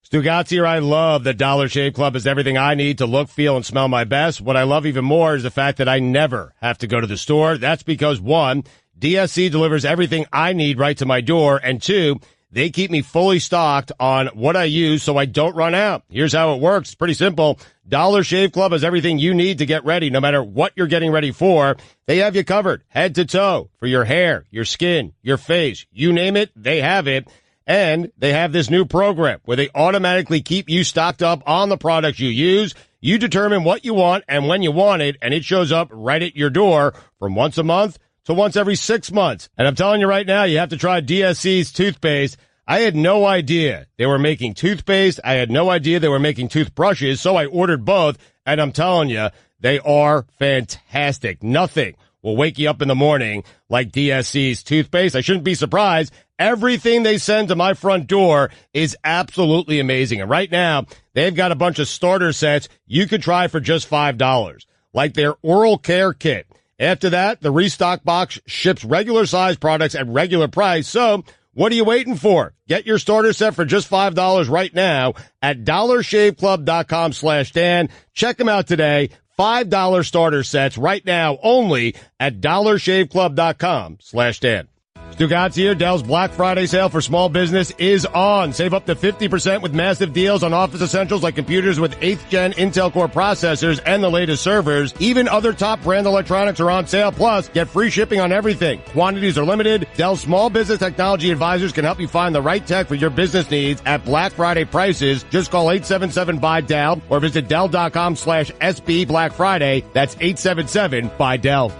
Stugotz here. I love that Dollar Shave Club is everything I need to look, feel, and smell my best. What I love even more is the fact that I never have to go to the store. That's because, 1, DSC delivers everything I need right to my door, and 2, they keep me fully stocked on what I use so I don't run out. Here's how it works. It's pretty simple. Dollar Shave Club has everything you need to get ready, no matter what you're getting ready for. They have you covered, head to toe, for your hair, your skin, your face. You name it, they have it. And they have this new program where they automatically keep you stocked up on the products you use. You determine what you want and when you want it, and it shows up right at your door from once a month to once every 6 months. And I'm telling you right now, you have to try DSC's toothpaste. I had no idea they were making toothpaste. I had no idea they were making toothbrushes, so I ordered both, and I'm telling you, they are fantastic. Nothing will wake you up in the morning like DSC's toothpaste. I shouldn't be surprised. Everything they send to my front door is absolutely amazing. And right now, they've got a bunch of starter sets you could try for just $5, like their oral care kit. After that, the restock box ships regular size products at regular price. So what are you waiting for? Get your starter set for just $5 right now at dollarshaveclub.com/Dan. Check them out today. $5 starter sets right now only at dollarshaveclub.com/Dan. Stugotz here. Dell's Black Friday sale for small business is on. Save up to 50% with massive deals on office essentials like computers with 8th gen Intel Core processors and the latest servers. Even other top brand electronics are on sale. Plus, get free shipping on everything. Quantities are limited. Dell's small business technology advisors can help you find the right tech for your business needs at Black Friday prices. Just call 877-BUY-DELL or visit Dell.com/SB Black Friday. That's 877-BUY-DELL.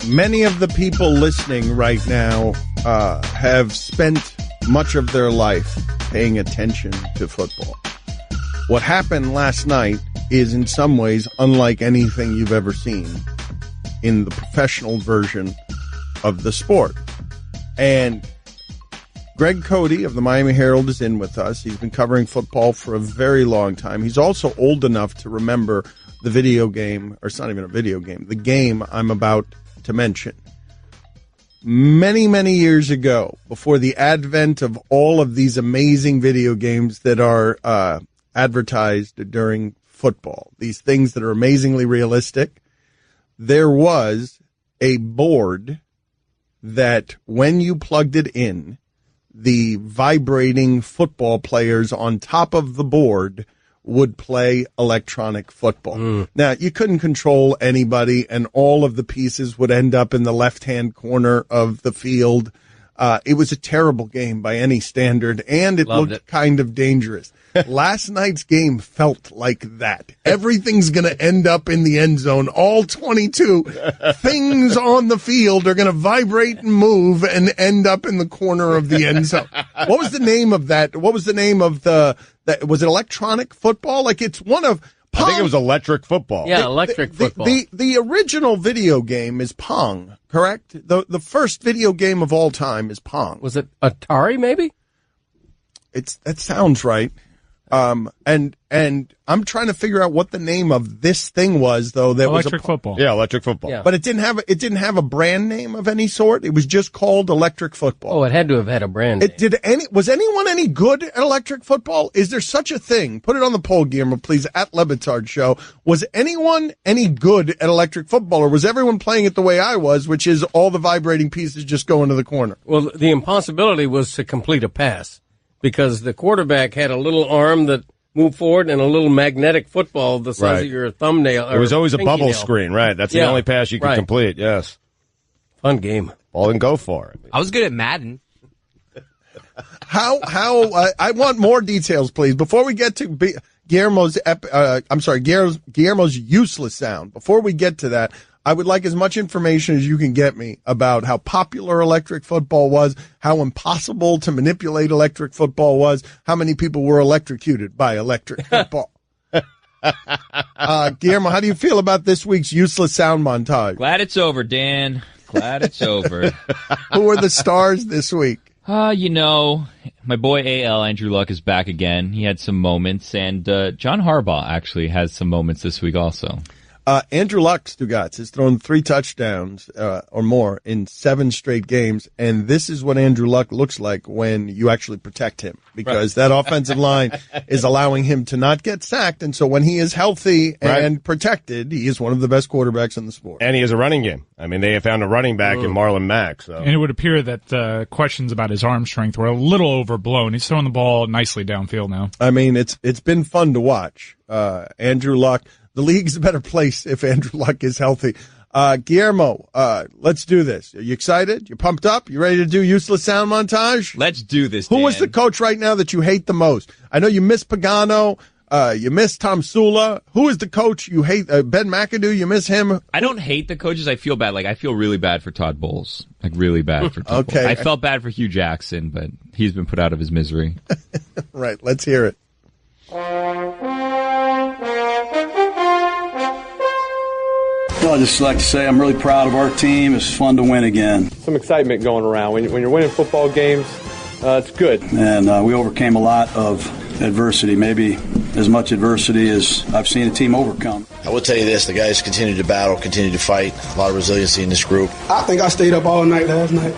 Many of the people listening right now have spent much of their life paying attention to football. What happened last night is in some ways unlike anything you've ever seen in the professional version of the sport. And Greg Cote of the Miami Herald is in with us. He's been covering football for a very long time. He's also old enough to remember the video game, or it's not even a video game, the game I'm about to mention. Many, many years ago, before the advent of all of these amazing video games that are advertised during football, these things that are amazingly realistic, there was a board that when you plugged it in, the vibrating football players on top of the board would play electronic football. Now, you couldn't control anybody, and all of the pieces would end up in the left-hand corner of the field. It was a terrible game by any standard, and it looked kind of dangerous. Last night's game felt like that. Everything's going to end up in the end zone. All 22 things on the field are going to vibrate and move and end up in the corner of the end zone. What was the name of that? What was the name of was it electronic football? Like, it's one of Pong. I think it was electric football. Yeah, electric football. The original video game is Pong, correct? The first video game of all time is Pong. Was it Atari, maybe? That sounds right. And I'm trying to figure out what the name of this thing was, though. That electric football. Yeah, electric football. Yeah. But it didn't have a brand name of any sort. It was just called electric football. Oh, it had to have had a brand name. Was anyone any good at electric football? Is there such a thing? Put it on the poll, Guillermo, please, at Batard Show. Was anyone any good at electric football, or was everyone playing it the way I was, which is all the vibrating pieces just go into the corner? Well, the impossibility was to complete a pass, because the quarterback had a little arm that moved forward and a little magnetic football the size of your thumbnail. It was always a bubble screen, right? That's the only pass you could complete, yes. Fun game. Ball and go for it. I was good at Madden. How I want more details, please. Before we get to Guillermo's useless sound, before we get to that, I would like as much information as you can get me about how popular electric football was, how impossible to manipulate electric football was, how many people were electrocuted by electric football. Guillermo, how do you feel about this week's useless sound montage? Glad it's over, Dan. Glad it's over. Who were the stars this week? My boy AL, Andrew Luck, is back again. He had some moments, and John Harbaugh actually has some moments this week also. Andrew Luck, Stugotz, has thrown 3 touchdowns or more in 7 straight games, and this is what Andrew Luck looks like when you actually protect him, because that offensive line is allowing him to not get sacked, and so when he is healthy and protected, he is one of the best quarterbacks in the sport. And he has a running game. I mean, they have found a running back in Marlon Mack. So. And it would appear that questions about his arm strength were a little overblown. He's throwing the ball nicely downfield now. I mean, it's been fun to watch. Andrew Luck. The league's a better place if Andrew Luck is healthy. Guillermo, let's do this. Are you excited? You pumped up? You ready to do useless sound montage? Let's do this, Who Dan. was the coach right now that you hate the most? I know you miss Pagano. You miss Tom Sula. Who is the coach you hate? Ben McAdoo, you miss him? I don't hate the coaches. I feel bad. Like, I feel really bad for Todd Bowles. Like, really bad for Todd Bowles. I felt bad for Hugh Jackson, but he's been put out of his misery. Right. Let's hear it. Well, I'd just like to say I'm really proud of our team. It's fun to win again. Some excitement going around. When you're winning football games, it's good. And we overcame a lot of adversity, maybe as much adversity as I've seen a team overcome. I will tell you this, the guys continue to battle, continue to fight. A lot of resiliency in this group. I think I stayed up all night last night.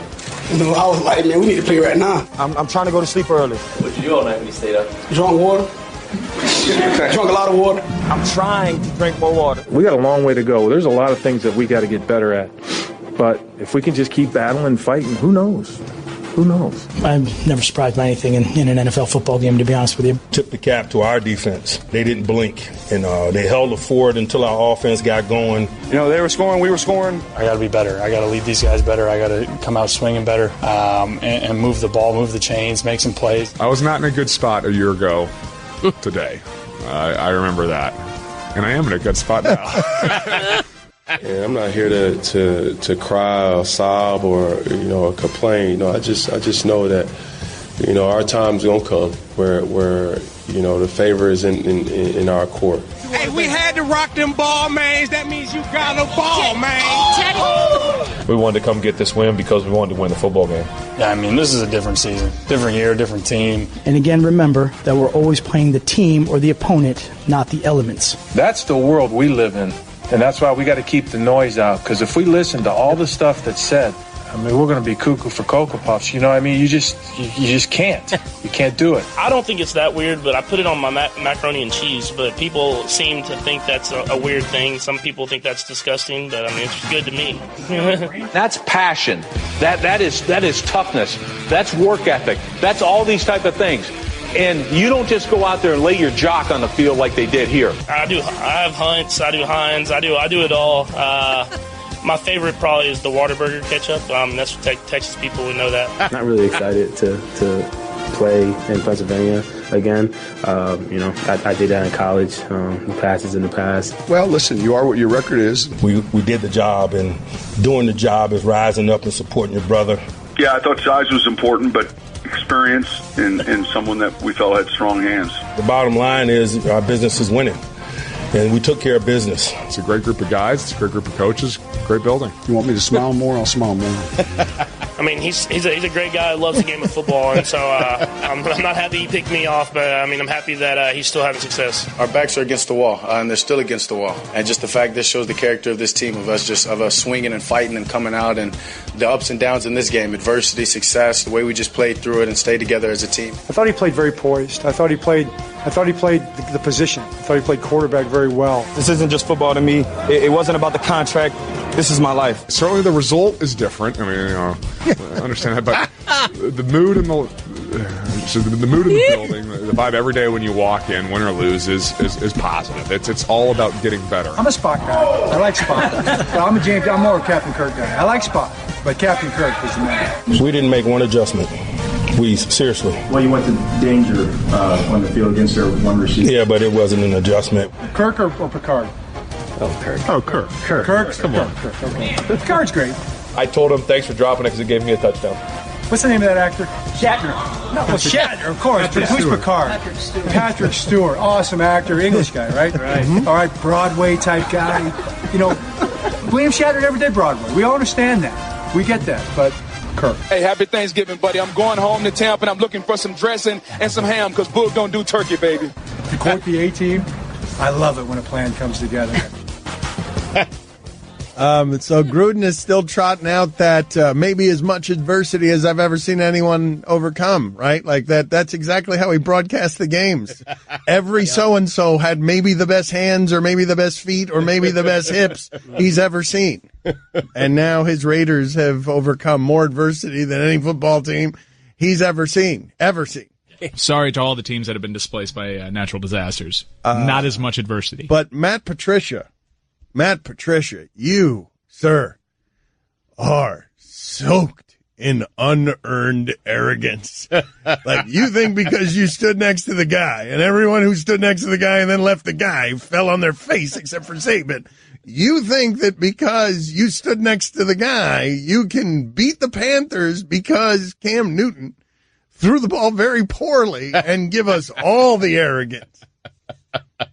You know, I was like, man, we need to play right now. I'm trying to go to sleep early. What did you do all night when you stayed up? Drunk water. Drunk a lot of water. I'm trying to drink more water. We got a long way to go. There's a lot of things that we got to get better at. But if we can just keep battling and fighting, who knows? Who knows? I'm never surprised by anything in an NFL football game, to be honest with you. Tip the cap to our defense. They didn't blink, and they held the fort until our offense got going. You know, they were scoring, we were scoring. I got to be better. I got to lead these guys better. I got to come out swinging better and move the ball, move the chains, make some plays. I was not in a good spot a year ago today. I remember that. And I am in a good spot now. And I'm not here to cry or sob or or complain. I just know that our time's gonna come where the favor is in our court. Hey, we had to rock them ball, man. That means you got a ball, man. We wanted to come get this win because we wanted to win the football game. Yeah, I mean, this is a different season, different year, different team. And again, remember that we're always playing the team or the opponent, not the elements. That's the world we live in, and that's why we got to keep the noise out, because if we listen to all the stuff that's said, I mean, we're going to be cuckoo for Cocoa Puffs. You know what I mean? You just can't. You can't do it. I don't think it's that weird, but I put it on my macaroni and cheese. But people seem to think that's a weird thing. Some people think that's disgusting, but I mean, it's good to me. That's passion. That is toughness. That's work ethic. That's all these type of things. And you don't just go out there and lay your jock on the field like they did here. I have hunts. I do Heinz. I do it all. My favorite probably is the Whataburger ketchup. That's what Texas people would know that. Not really excited to play in Pennsylvania again. I did that in college. Passes in the past. Well, listen, you are what your record is. We did the job, and doing the job is rising up and supporting your brother. Yeah, I thought size was important, but experience and someone that we felt had strong hands. The bottom line is our business is winning. And we took care of business. It's a great group of guys. It's a great group of coaches. Great building. You want me to smile more? I'll smile more. I mean, he's a great guy who loves the game of football, and so I'm not happy he picked me off, but I mean, I'm happy that he's still having success. Our backs are against the wall, and they're still against the wall. And just the fact this shows the character of this team, of us swinging and fighting and coming out, and the ups and downs in this game, adversity, success, the way we just played through it and stayed together as a team. I thought he played very poised. I thought he played the position. I thought he played quarterback very well. This isn't just football to me. It wasn't about the contract. This is my life. Certainly the result is different. I mean, I understand that, but the mood in the building, the vibe every day when you walk in, win or lose, is positive. It's all about getting better. I'm a Spock guy. I like Spock. I'm more a Captain Kirk guy. I like Spock, but Captain Kirk is the man. We didn't make one adjustment. Seriously. Well, you went to danger on the field against their one receiver. Yeah, but it wasn't an adjustment. Kirk or Picard? Oh, Kirk. Oh, Kirk. Come on. Kirk. Okay. Picard's great. I told him thanks for dropping it because it gave me a touchdown. What's the name of that actor? Shatner. No, Shatner, of course. Who's Picard? Patrick Stewart. Awesome actor, English guy, right? Right. Mm-hmm. All right, Broadway type guy. William Shatner never did Broadway. We all understand that. We get that, but Kirk. Hey, happy Thanksgiving, buddy. I'm going home to Tampa, and I'm looking for some dressing and some ham, because Boog don't do turkey, baby. To quote the A-Team, I love it when a plan comes together. So Gruden is still trotting out that maybe as much adversity as I've ever seen anyone overcome, right? Like that's exactly how he broadcasts the games. Every so-and-so had maybe the best hands or maybe the best feet or maybe the best hips he's ever seen. And now his Raiders have overcome more adversity than any football team he's ever seen. Sorry to all the teams that have been displaced by natural disasters. Not as much adversity. But Matt Patricia, you, sir, are soaked in unearned arrogance. Like, you think because you stood next to the guy, and everyone who stood next to the guy and then left the guy fell on their face except for Saban. You think that because you stood next to the guy, you can beat the Panthers because Cam Newton threw the ball very poorly and give us all the arrogance.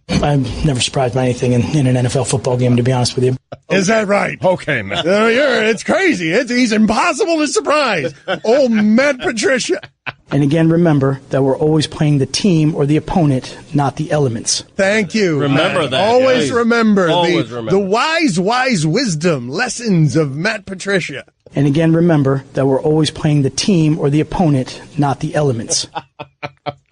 I'm never surprised by anything in an NFL football game, to be honest with you. Is that right? Okay, man. It's crazy. He's impossible to surprise. Old Matt Patricia. And again, remember that we're always playing the team or the opponent, not the elements. Thank you. Remember that. Always guys. remember Always the remember. wise wisdom lessons of Matt Patricia. And again, remember that we're always playing the team or the opponent, not the elements.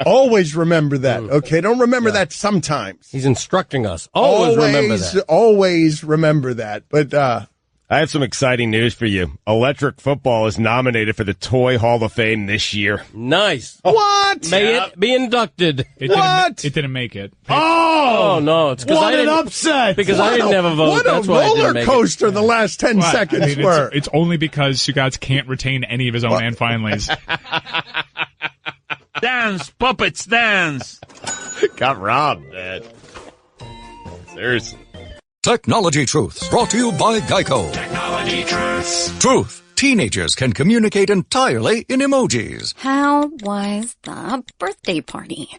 Always remember that, okay? Don't remember that sometimes. He's instructing us. Always remember that. Always remember that. But I have some exciting news for you. Electric football is nominated for the Toy Hall of Fame this year. Nice. What? May it be inducted. What? It didn't make it. Oh no! It's because what I didn't, an upset! Because I didn't have a vote. What That's a why I didn't roller make coaster the last 10 seconds were. It's only because Stugotz can't retain any of his own and finalies. Dance, puppets, dance. Got robbed, man. Seriously. Technology Truths, brought to you by Geico. Technology truths. Truth. Teenagers can communicate entirely in emojis. How was the birthday party?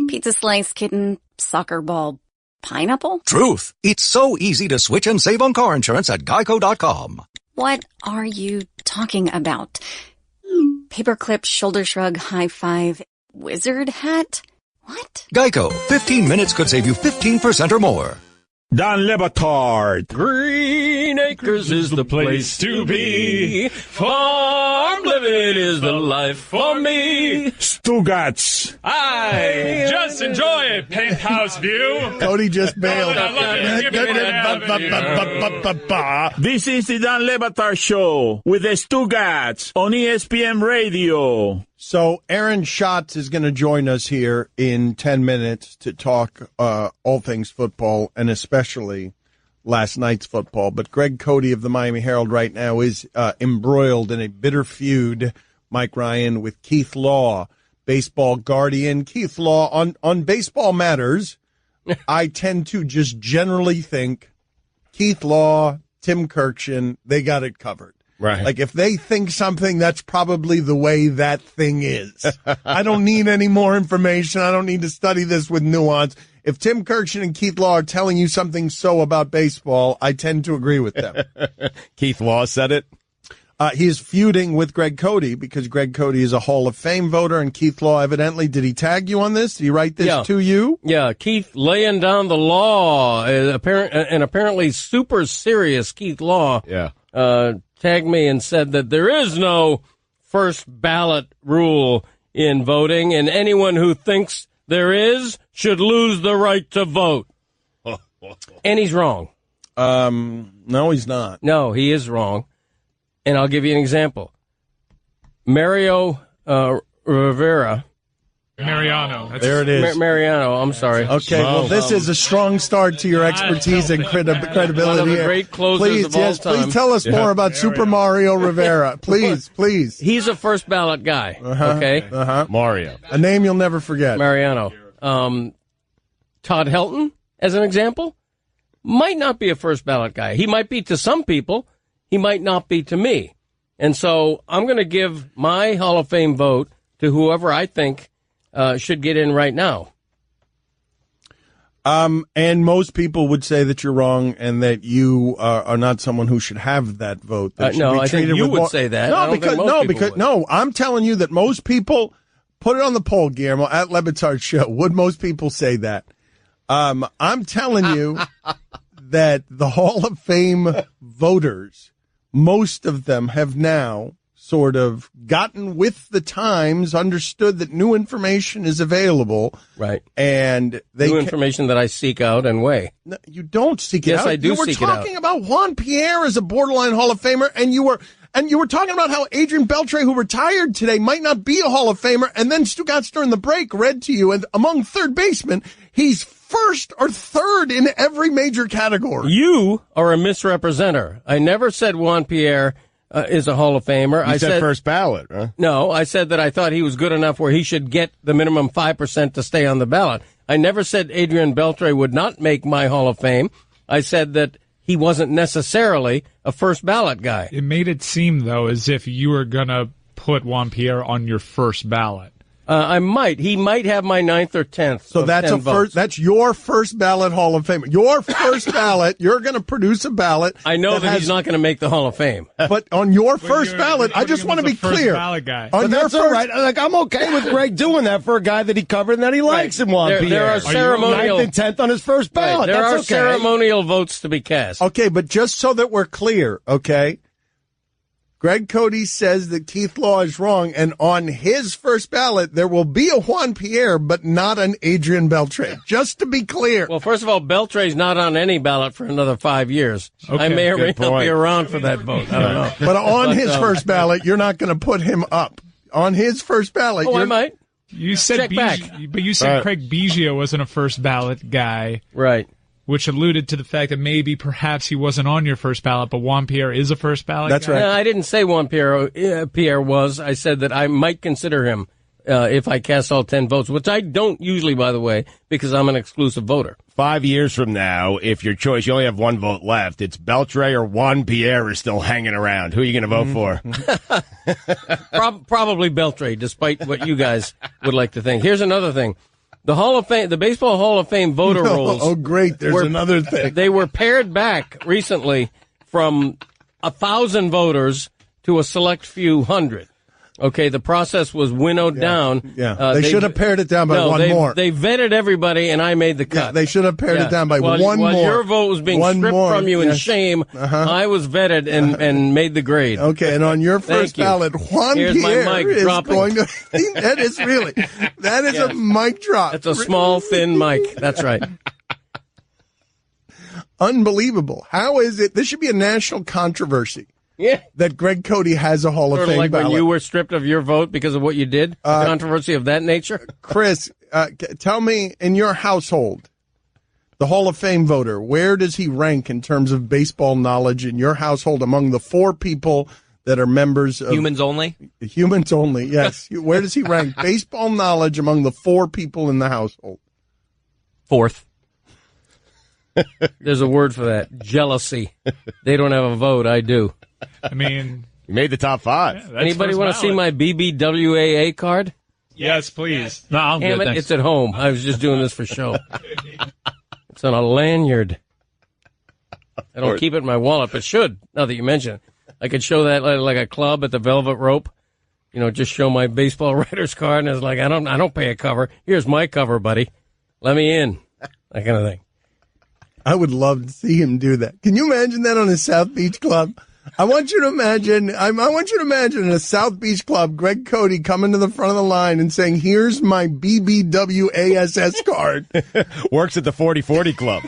Pizza slice, kitten, soccer ball, pineapple? Truth. It's so easy to switch and save on car insurance at geico.com. What are you talking about? Paperclip, shoulder shrug, high five, wizard hat? What? Geico. 15 minutes could save you 15% or more. Don Le Batard. Green Acres is the place to be. Farm living is the life for me. Stugotz. I just enjoy a penthouse view. Cody just bailed. I love it. Give me that. This is the Don Le Batard Show with the Stugotz on ESPN Radio. So Aaron Schatz is going to join us here in 10 minutes to talk all things football and especially last night's football. But Greg Cote of the Miami Herald right now is embroiled in a bitter feud, Mike Ryan, with Keith Law, baseball guardian. Keith Law, on baseball matters, I tend to just generally think Keith Law, Tim Kirkshin, they got it covered. Right. Like, if they think something, that's probably the way that thing is. I don't need any more information. I don't need to study this with nuance. If Tim Kirkshin and Keith Law are telling you something so about baseball, I tend to agree with them. Keith Law said it. He is feuding with Greg Cote because Greg Cote is a Hall of Fame voter, and Keith Law evidently, did he tag you on this? Did he write this to you? Yeah, Keith laying down the law, apparently super serious Keith Law. Yeah. Tagged me and said that there is no first ballot rule in voting, and anyone who thinks there is should lose the right to vote. And he's wrong. No, he's not. No, he is wrong. And I'll give you an example. Mariano. There it is. Mariano, I'm sorry. Okay, well, this is a strong start to your expertise and credibility. One of the here. great closers of all time. Please tell us more about Super Mario Rivera. Please. He's a first ballot guy, okay? Mario. A name you'll never forget. Mariano. Todd Helton, as an example, might not be a first ballot guy. He might be to some people. He might not be to me. And so I'm going to give my Hall of Fame vote to whoever I think should get in right now. And most people would say that you're wrong and that you are not someone who should have that vote. That No, I think you would say that. No, I'm telling you that most people, put it on the poll, Guillermo, at Le Batard Show. Would most people say that? I'm telling you that the Hall of Fame voters, most of them have now sort of gotten with the times, understood that new information is available. Right. And new information that I seek out and weigh. No, you don't seek it yes, out. I do You were seek it out. talking about Juan Pierre as a borderline Hall of Famer, and you were talking about how Adrian Beltre, who retired today, might not be a Hall of Famer, and then Stugotz during the break read to you, and among third basemen, he's first or third in every major category. You are a misrepresenter. I never said Juan Pierre is a Hall of Famer. I said first ballot, huh? No, I said that I thought he was good enough where he should get the minimum 5% to stay on the ballot. I never said Adrian Beltre would not make my Hall of Fame. I said that he wasn't necessarily a first ballot guy. It made it seem, though, as if you were going to put Juan Pierre on your first ballot. I might. He might have my 9th or 10th. So that's a first. That's your first ballot Hall of Fame. Your first ballot. You're going to produce a ballot. I know that he's not going to make the Hall of Fame. But on your first ballot, I just want to be clear. Ballot guy. But that's all right. Like, I'm okay with Greg doing that for a guy that he covered and that he likes in Juan Pierre. There are ceremonial 9th and 10th on his first ballot. There are That's okay. ceremonial votes to be cast. Okay, but just so that we're clear, okay? Greg Cote says that Keith Law is wrong, and on his first ballot, there will be a Juan Pierre, but not an Adrian Beltre. Just to be clear. Well, first of all, Beltre's not on any ballot for another 5 years. Okay, I may or may good not point. be around for that vote. I don't know. But on his first ballot, you're not going to put him up. On his first ballot, I might. You said Check back. but you said Craig Biggio wasn't a first ballot guy. Right. Which alluded to the fact that maybe perhaps he wasn't on your first ballot, but Juan Pierre is a first ballot That's guy. right. No, I didn't say Juan Pierre was. I said that I might consider him if I cast all 10 votes, which I don't usually, by the way, because I'm an exclusive voter. 5 years from now, if your choice, you only have one vote left, it's Beltre or Juan Pierre is still hanging around. Who are you going to vote for? Probably Beltre, despite what you guys would like to think. Here's another thing. The Hall of Fame, the Baseball Hall of Fame voter rolls. Oh, great. There's another thing. They were pared back recently from 1,000 voters to a select few hundred. Okay, the process was winnowed down. Yeah, they should have pared it down by one more. They vetted everybody, and I made the cut. Yeah, they should have pared it down by one more. While your vote was being stripped from you in shame, I was vetted and made the grade. Okay, and on your first ballot, Juan Here's Pierre my mic is dropping. going to. That is really. That is a mic drop. That's a small, thin mic. That's right. Unbelievable. How is it? This should be a national controversy. Yeah. That Greg Cote has a Hall of Sort Fame of like ballot. when you were stripped of your vote because of what you did? Controversy of that nature? Chris, tell me, in your household, the Hall of Fame voter, where does he rank in terms of baseball knowledge in your household among the 4 people that are members of... Humans only? Humans only, yes. Where does he rank baseball knowledge among the 4 people in the household? 4th. There's a word for that. Jealousy. They don't have a vote. I do. I mean... You made the top 5. Yeah, Anybody want to see my BBWAA card? Yes, please. No, I'm Damn good. it, Thanks. it's at home. I was just doing this for show. It's on a lanyard. I don't keep it in my wallet, but should, now that you mention it. I could show that like a club at the Velvet Rope. You know, just show my baseball writer's card, and it's like, I don't pay a cover. Here's my cover, buddy. Let me in. That kind of thing. I would love to see him do that. Can you imagine that on a South Beach club? I want you to imagine. I want you to imagine in a South Beach club, Greg Cote coming to the front of the line and saying, "Here's my BBWASS card." Works at the 40-40 club.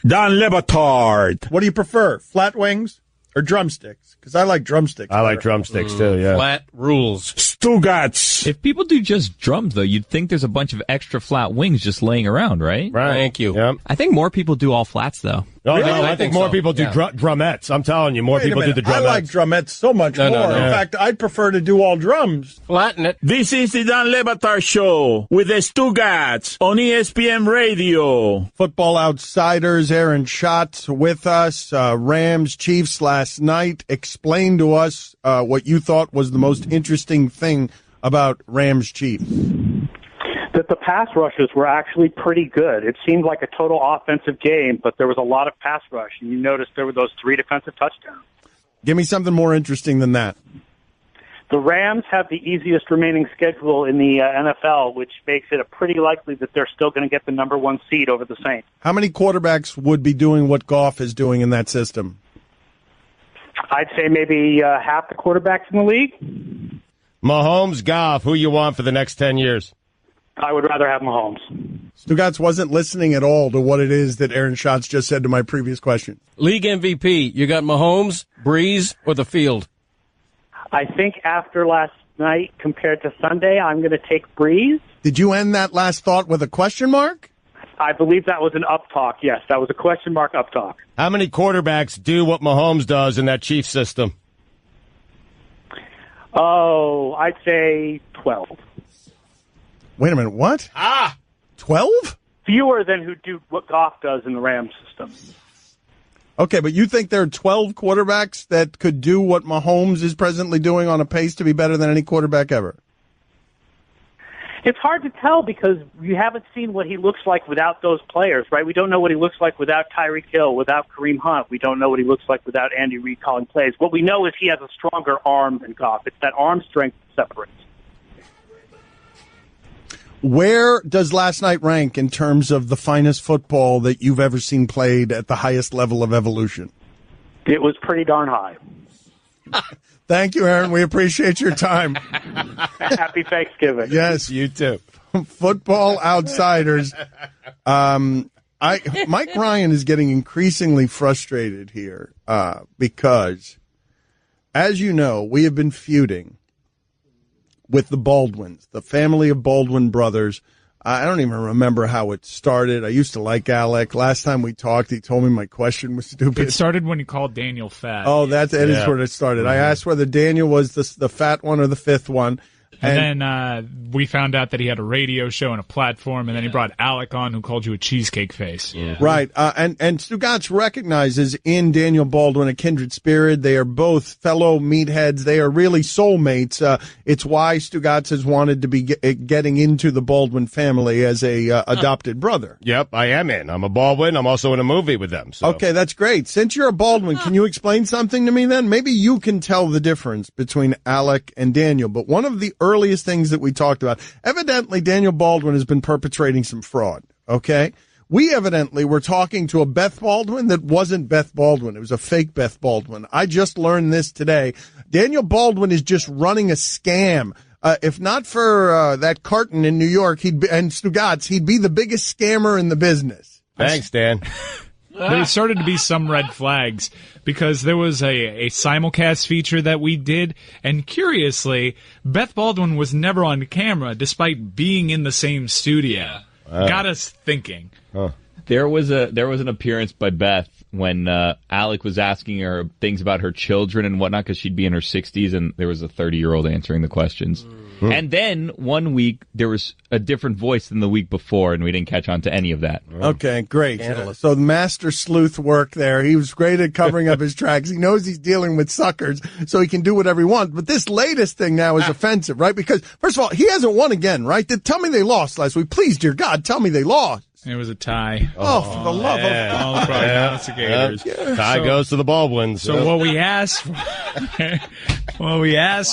Don Le Batard. What do you prefer, flat wings or drumsticks? Because I like drumsticks. I like drumsticks too. Yeah. Flat rules. Stugotz. If people do just drums, though, you'd think there's a bunch of extra flat wings just laying around, right? Right. Thank you. Yep. I think more people do all flats, though. No, Really? I think more so. people do Yeah. drumettes. I'm telling you, more Wait a people do minute. the drumettes. I like drumettes so much No, more. no. In fact, I'd prefer to do all drums. Flatten it. This is the Don Le Batard Show with the Stugotz on ESPN Radio. Football Outsiders, Aaron Schatz with us. Rams Chiefs last night. Explain to us what you thought was the most interesting thing about Rams Chiefs. That the pass rushes were actually pretty good. It seemed like a total offensive game, but there was a lot of pass rush, and you noticed there were those 3 defensive touchdowns. Give me something more interesting than that. The Rams have the easiest remaining schedule in the NFL, which makes it pretty likely that they're still going to get the number 1 seed over the Saints. How many quarterbacks would be doing what Goff is doing in that system? I'd say maybe half the quarterbacks in the league. Mahomes, Goff, who you want for the next 10 years? I would rather have Mahomes. Stugotz wasn't listening at all to what it is that Aaron Schatz just said to my previous question. League MVP, you got Mahomes, Breeze, or the field? I think after last night compared to Sunday, I'm going to take Breeze. Did you end that last thought with a question mark? I believe that was an up talk. Yes, that was a question mark up talk. How many quarterbacks do what Mahomes does in that Chiefs system? Oh, I'd say 12. Wait a minute, what? 12? Fewer than who do what Goff does in the Rams system. Okay, but you think there are 12 quarterbacks that could do what Mahomes is presently doing on a pace to be better than any quarterback ever? It's hard to tell because you haven't seen what he looks like without those players, right? We don't know what he looks like without Tyreek Hill, without Kareem Hunt. We don't know what he looks like without Andy Reid calling plays. What we know is he has a stronger arm than Goff. It's that arm strength that separates. Where does last night rank in terms of the finest football that you've ever seen played at the highest level of evolution? It was pretty darn high. Thank you, Aaron. We appreciate your time. Happy Thanksgiving. Yes, you too. Football outsiders. Mike Ryan is getting increasingly frustrated here because, as you know, we have been feuding with the Baldwins, the family of Baldwin brothers. I don't even remember how it started. I used to like Alec. Last time we talked, he told me my question was stupid. It started when you called Daniel fat. Oh, that is where it started. Mm-hmm. I asked whether Daniel was the fat one or the fifth one. And then we found out that he had a radio show and a platform, and then he brought Alec on, who called you a cheesecake face. Yeah. Right. And Stugotz recognizes in Daniel Baldwin a kindred spirit. They are both fellow meatheads. They are really soulmates. It's why Stugotz has wanted to be getting into the Baldwin family as a adopted brother. Yep, I am in. I'm a Baldwin. I'm also in a movie with them. So. Okay, that's great. Since you're a Baldwin, can you explain something to me then? Maybe you can tell the difference between Alec and Daniel. But one of the earliest things that we talked about, evidently Daniel Baldwin has been perpetrating some fraud, okay? We evidently were talking to a Beth Baldwin that wasn't Beth Baldwin. It was a fake Beth Baldwin. I just learned this today. Daniel Baldwin is just running a scam. If not for that carton in New York and Stugotz, he'd be the biggest scammer in the business. Thanks, Dan. There started to be some red flags because there was a simulcast feature that we did, and curiously, Beth Baldwin was never on camera despite being in the same studio. Got us thinking. Huh. There was an appearance by Beth when Alec was asking her things about her children and whatnot because she'd be in her 60s, and there was a 30-year-old answering the questions. And then one week, there was a different voice than the week before, and we didn't catch on to any of that. Okay, great. So the master sleuth work there. He was great at covering up his tracks. He knows he's dealing with suckers, so he can do whatever he wants. But this latest thing now is offensive, right? Because, first of all, he hasn't won again, right? Tell me they lost last week. Please, dear God, tell me they lost. It was a tie. Oh, for the love of God. All the prognosticators. Yeah. Tie goes to the Baldwins. So what we asked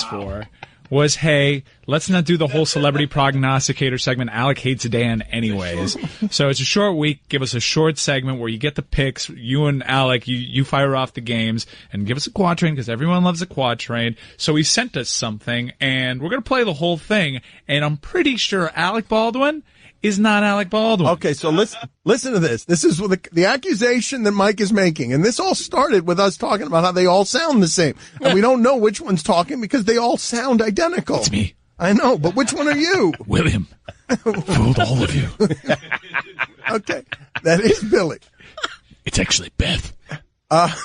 for, was, hey, let's not do the whole celebrity prognosticator segment. Alec hates Dan anyways. So it's a short week. Give us a short segment where you get the picks. You and Alec, you fire off the games and give us a quatrain because everyone loves a quatrain. So he sent us something, and we're going to play the whole thing. And I'm pretty sure Alec Baldwin is not Alec Baldwin. Okay, so listen to this. This is the accusation that Mike is making. And this all started with us talking about how they all sound the same. And we don't know which one's talking because they all sound identical. It's me. I know, but which one are you? William. Fooled all of you. Okay, that is Billy. It's actually Beth. I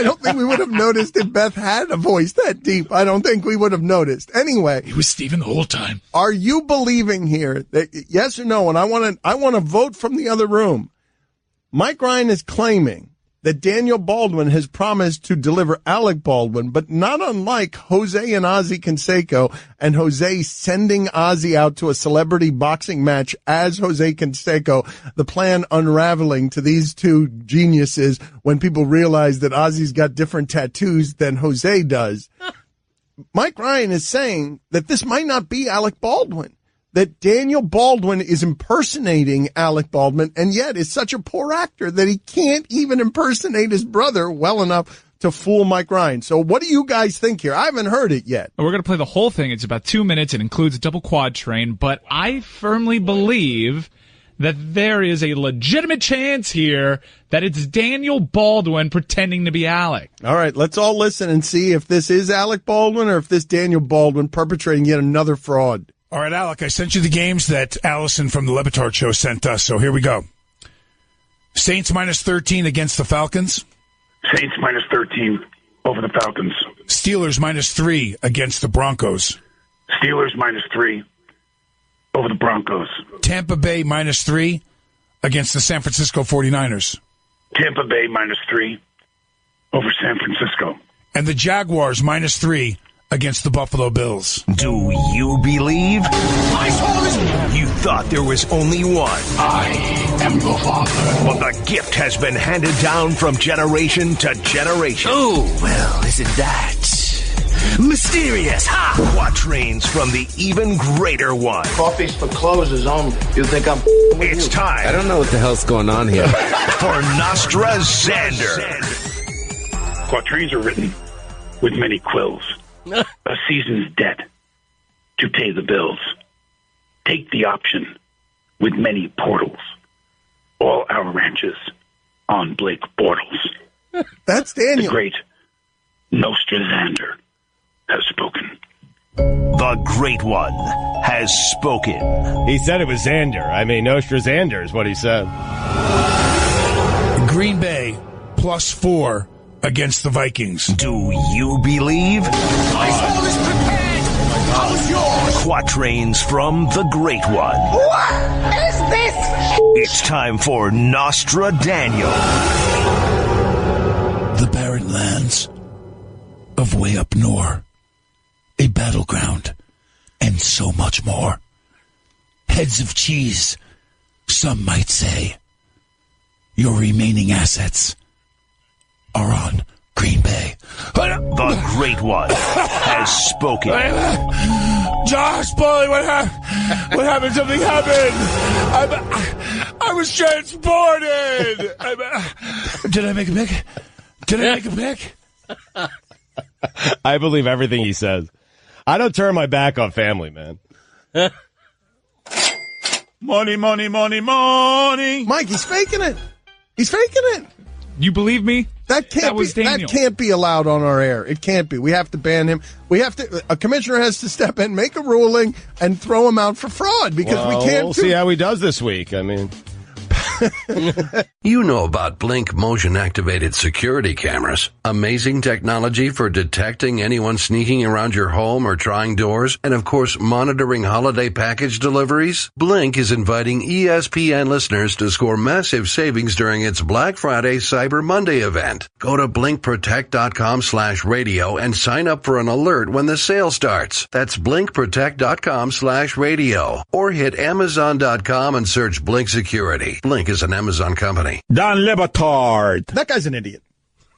don't think we would have noticed if Beth had a voice that deep. I don't think we would have noticed. Anyway. It was Steven the whole time. Are you believing here that yes or no? And I want to vote from the other room. Mike Ryan is claiming that Daniel Baldwin has promised to deliver Alec Baldwin, but not unlike Jose and Ozzie Canseco, and Jose sending Ozzie out to a celebrity boxing match as Jose Canseco, the plan unraveling to these two geniuses when people realize that Ozzie's got different tattoos than Jose does. Mike Ryan is saying that this might not be Alec Baldwin, that Daniel Baldwin is impersonating Alec Baldwin, and yet is such a poor actor that he can't even impersonate his brother well enough to fool Mike Ryan. So what do you guys think here? I haven't heard it yet. We're going to play the whole thing. It's about 2 minutes. It includes a double quad train, but I firmly believe that there is a legitimate chance here that it's Daniel Baldwin pretending to be Alec. All right, let's all listen and see if this is Alec Baldwin or if this Daniel Baldwin perpetrating yet another fraud. All right, Alec, I sent you the games that Allison from the Le Batard show sent us, so here we go. Saints minus 13 against the Falcons. Saints minus 13 over the Falcons. Steelers minus 3 against the Broncos. Steelers minus 3 over the Broncos. Tampa Bay minus 3 against the San Francisco 49ers. Tampa Bay minus 3 over San Francisco. And the Jaguars minus 3 against the Buffalo Bills. Do you believe? You thought there was only one. I am your father. Well, the gift has been handed down from generation to generation. Oh, well, isn't that mysterious? Ha! Quatrains from the even greater one. Coffee's for closers only. You think I'm It's you. time. I don't know what the hell's going on here. For Nostra Xander. Quatrains are written with many quills. A season's debt to pay the bills. Take the option with many portals. All our ranches on Blake Bortles. That's Daniel. The great Nostra Xander has spoken. The Great One has spoken. He said it was Xander. I mean, Nostra Xander is what he said. Green Bay plus 4 against the Vikings. Do you believe? My soul is prepared. How's yours? Quatrains from the Great One. What is this? It's time for Nostra Daniel. The barren lands of way up north. A battleground. And so much more. Heads of cheese, some might say. Your remaining assets are on Green Bay. The Great One has spoken. Josh, Paulie, what happened? Something happened. I was transported. Did I make a pick? Did I make a pick? I believe everything he says. I don't turn my back on family, man. Money, money, money, money. Mike, he's faking it. He's faking it. You believe me? That can't be allowed on our air. It can't be. We have to ban him. A commissioner has to step in, make a ruling, and throw him out for fraud because we can't. We'll see how he does this week. I mean, You know about Blink motion-activated security cameras. Amazing technology for detecting anyone sneaking around your home or trying doors, and of course, monitoring holiday package deliveries. Blink is inviting ESPN listeners to score massive savings during its Black Friday Cyber Monday event. Go to blinkprotect.com/radio and sign up for an alert when the sale starts. That's blinkprotect.com/radio. Or hit Amazon.com and search Blink Security. Blink is an Amazon company. Don Le Batard. That guy's an idiot.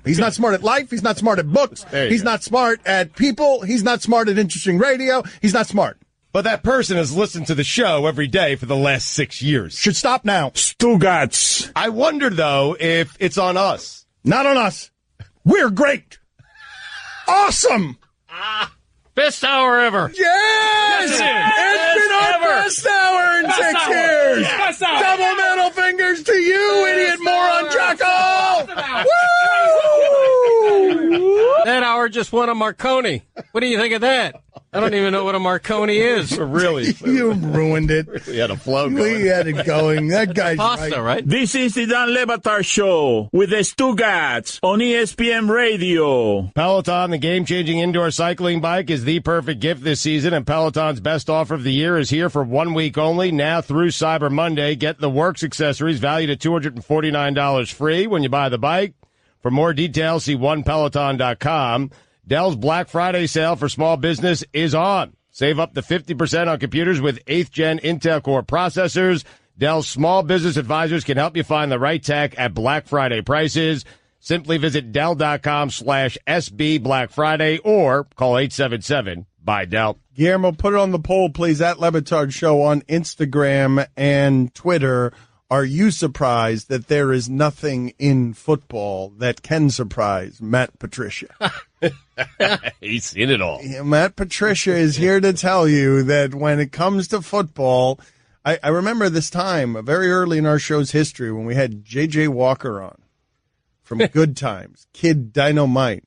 He's not smart at life. He's not smart at books. He's not smart at people. He's not smart at interesting radio. He's not smart. But that person has listened to the show every day for the last 6 years. Should stop now. Stugotz. I wonder, though, if it's on us. Not on us. We're great. Awesome. Best hour ever. Yes! It's been our best hour in 6 years. Best hour. Double middle fingers to you, idiot moron jackal. Woo! That hour just won a Marconi. What do you think of that? I don't even know what a Marconi is. Really? You ruined it. We had a flow going. We had it going. That guy's Pasta, right? This is the Don Le Batard Show with the Stugotz on ESPN Radio. Peloton, the game-changing indoor cycling bike, is the perfect gift this season, and Peloton's best offer of the year is here for 1 week only. Now through Cyber Monday, get the Works accessories valued at $249 free when you buy the bike. For more details, see onepeloton.com. Dell's Black Friday sale for small business is on. Save up to 50% on computers with 8th Gen Intel Core processors. Dell's small business advisors can help you find the right tech at Black Friday prices. Simply visit Dell.com/SB Black Friday or call 877-BUY-DELL. Guillermo, put it on the poll, please, at Batard Show on Instagram and Twitter. Are you surprised that there is nothing in football that can surprise Matt Patricia? He's seen it all. Yeah, Matt Patricia is here to tell you that when it comes to football, I remember this time, very early in our show's history, when we had J.J. Walker on from Good Times, Kid Dynamite.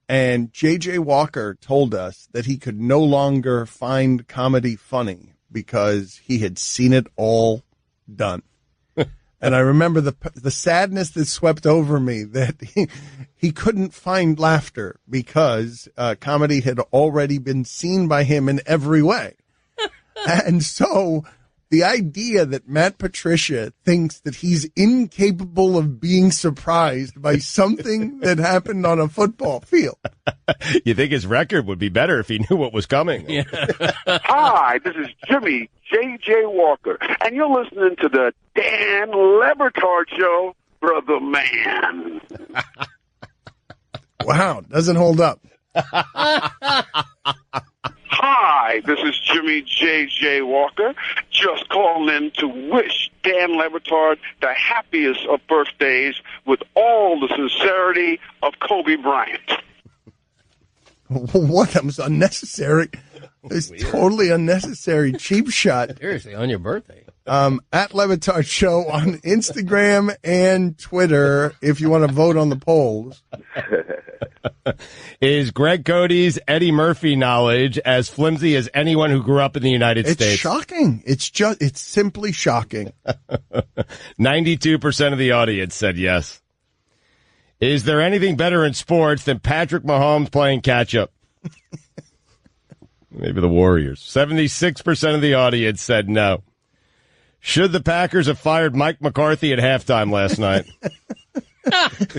And J.J. Walker told us that he could no longer find comedy funny because he had seen it all done. And I remember the sadness that swept over me that he couldn't find laughter because comedy had already been seen by him in every way. And so the idea that Matt Patricia thinks that he's incapable of being surprised by something that happened on a football field. You think his record would be better if he knew what was coming. Yeah. Hi, this is Jimmy J.J. Walker, and you're listening to the Dan Batard Show, brother man. Wow, doesn't hold up. Hi, this is Jimmy J.J. Walker, just calling in to wish Dan Batard the happiest of birthdays with all the sincerity of Kobe Bryant. What? That was unnecessary. It's totally unnecessary. Cheap shot. Seriously, on your birthday. At Batard Show on Instagram and Twitter if you want to vote on the polls. Is Greg Cote's Eddie Murphy knowledge as flimsy as anyone who grew up in the United States? It's shocking. It's simply shocking. 92% of the audience said yes. Is there anything better in sports than Patrick Mahomes playing catch-up? Maybe the Warriors. 76% of the audience said no. Should the Packers have fired Mike McCarthy at halftime last night?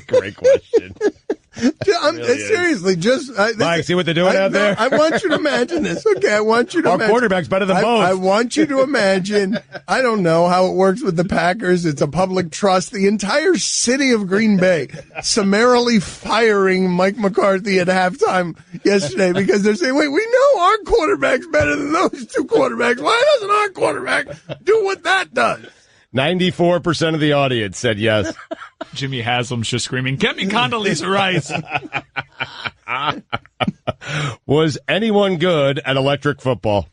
Great question. Seriously, Mike, see what they're doing out there? I want you to imagine this. Okay, I want you to imagine. Our quarterback's better than both. I want you to imagine, I don't know how it works with the Packers. It's a public trust. The entire city of Green Bay summarily firing Mike McCarthy at halftime yesterday because they're saying, wait, we know our quarterback's better than those two quarterbacks. Why doesn't our quarterback do what that does? 94% of the audience said yes. Jimmy Haslam's just screaming, "Get me Condoleezza Rice." Was anyone good at electric football?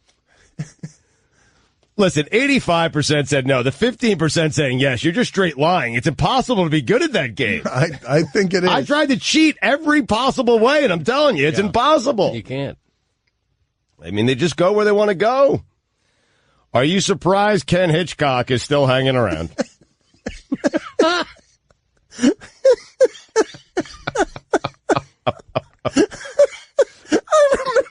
Listen, 85% said no. The 15% saying yes. You're just straight lying. It's impossible to be good at that game. I think it is. I tried to cheat every possible way, and I'm telling you, it's impossible. You can't. I mean, they just go where they want to go. Are you surprised Ken Hitchcock is still hanging around? I remember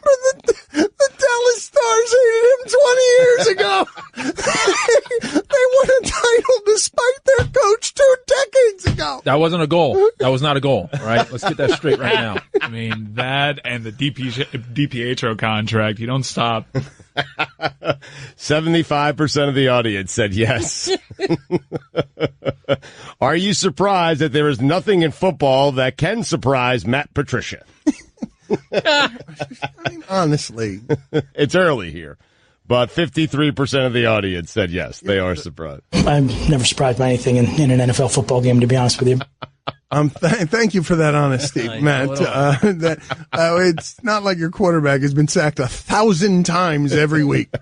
the Dallas Stars hated him 20 years ago. They won a title despite their coach 2 decades ago. That wasn't a goal. That was not a goal. All right, let's get that straight right now. I mean, that and the DiPietro contract. You don't stop. 75% of the audience said yes. Are you surprised that there is nothing in football that can surprise Matt Patricia? I mean, honestly. It's early here, but 53% of the audience said yes. They are surprised. I'm never surprised by anything in an NFL football game, to be honest with you. Thank you for that honesty, Matt. It's not like your quarterback has been sacked 1,000 times every week.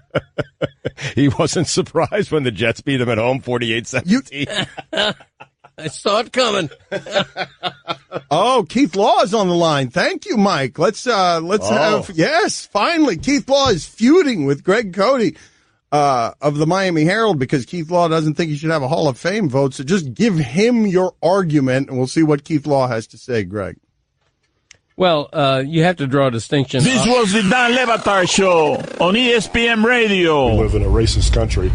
He wasn't surprised when the Jets beat him at home 48-17. I saw it coming. Oh, Keith Law is on the line. Thank you, Mike. Let's have, yes, finally, Keith Law is feuding with Greg Cote of the Miami Herald because Keith Law doesn't think he should have a Hall of Fame vote. So just give him your argument, and we'll see what Keith Law has to say, Greg. Well, you have to draw a distinction. This was the Dan Batard Show on ESPN Radio. We live in a racist country,